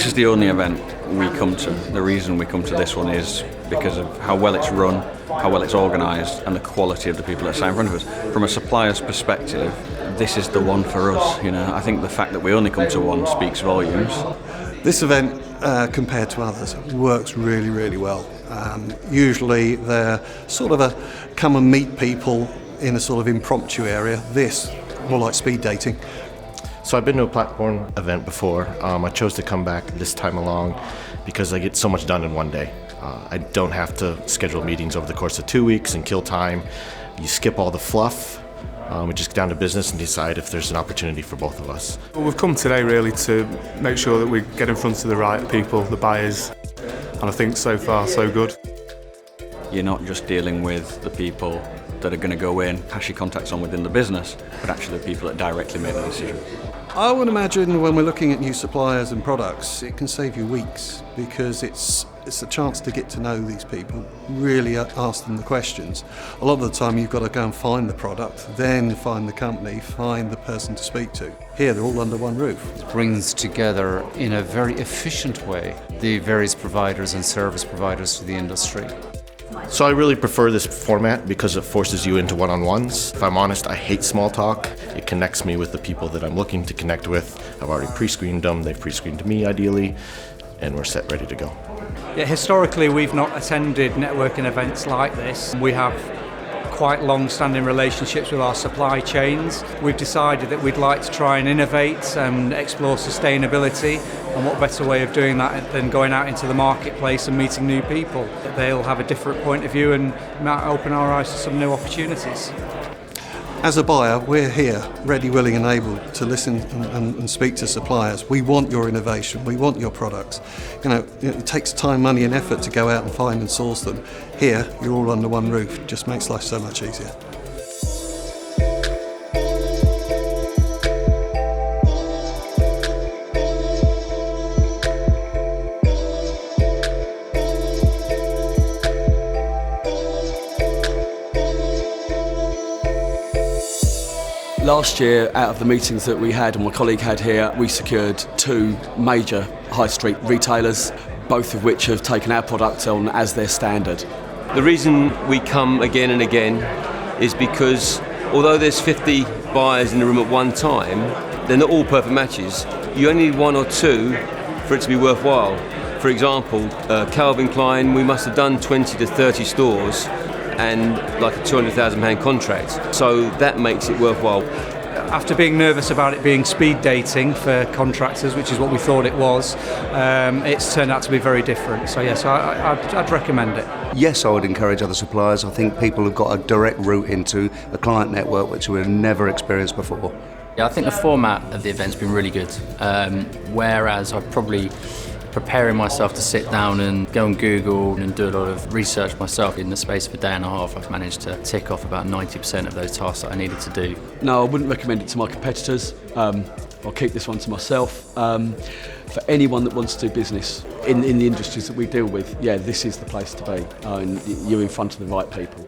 This is the only event we come to. The reason we come to this one is because of how well it's run, how well it's organised, and the quality of the people that sat in front of us. From a supplier's perspective, this is the one for us. You know, I think the fact that we only come to one speaks volumes. This event, compared to others, works really, really well. Usually they're sort of a come and meet people in a sort of impromptu area. This, more like speed dating. So I've been to a platform event before. I chose to come back this time along because I get so much done in one day. I don't have to schedule meetings over the course of 2 weeks and kill time. You skip all the fluff. We just get down to business and decide if there's an opportunity for both of us. Well, we've come today really to make sure that we get in front of the right people, the buyers, and I think so far so good. You're not just dealing with the people that are going to go in, pass your contacts on within the business, but actually the people that directly make the decision. I would imagine when we're looking at new suppliers and products, it can save you weeks because it's a chance to get to know these people, really ask them the questions. A lot of the time you've got to go and find the product, then find the company, find the person to speak to. Here they're all under one roof. It brings together in a very efficient way the various providers and service providers to the industry. So I really prefer this format because it forces you into one-on-ones. If I'm honest, I hate small talk. It connects me with the people that I'm looking to connect with. I've already pre-screened them, they've pre-screened me ideally, and we're set, ready to go. Yeah, historically we've not attended networking events like this. We have quite long-standing relationships with our supply chains. We've decided that we'd like to try and innovate and explore sustainability, and what better way of doing that than going out into the marketplace and meeting new people. They'll have a different point of view and might open our eyes to some new opportunities. As a buyer, we're here, ready, willing and able to listen and speak to suppliers. We want your innovation, we want your products. You know, it takes time, money and effort to go out and find and source them. Here, you're all under one roof. It just makes life so much easier. Last year, out of the meetings that we had and my colleague had here, we secured 2 major high street retailers, both of which have taken our product on as their standard. The reason we come again and again is because although there's 50 buyers in the room at one time, they're not all perfect matches. You only need 1 or 2 for it to be worthwhile. For example, Calvin Klein, we must have done 20 to 30 stores and like a £200,000 contract. So that makes it worthwhile. After being nervous about it being speed dating for contractors, which is what we thought it was, it's turned out to be very different. So yes, I'd recommend it. Yes, I would encourage other suppliers. I think people have got a direct route into a client network which we've never experienced before. Yeah, I think the format of the event's been really good. Whereas I've probably preparing myself to sit down and go on Google and do a lot of research myself. In the space of a day and a half, I've managed to tick off about 90% of those tasks that I needed to do. No, I wouldn't recommend it to my competitors. I'll keep this one to myself. For anyone that wants to do business in the industries that we deal with, yeah, this is the place to be. And you're in front of the right people.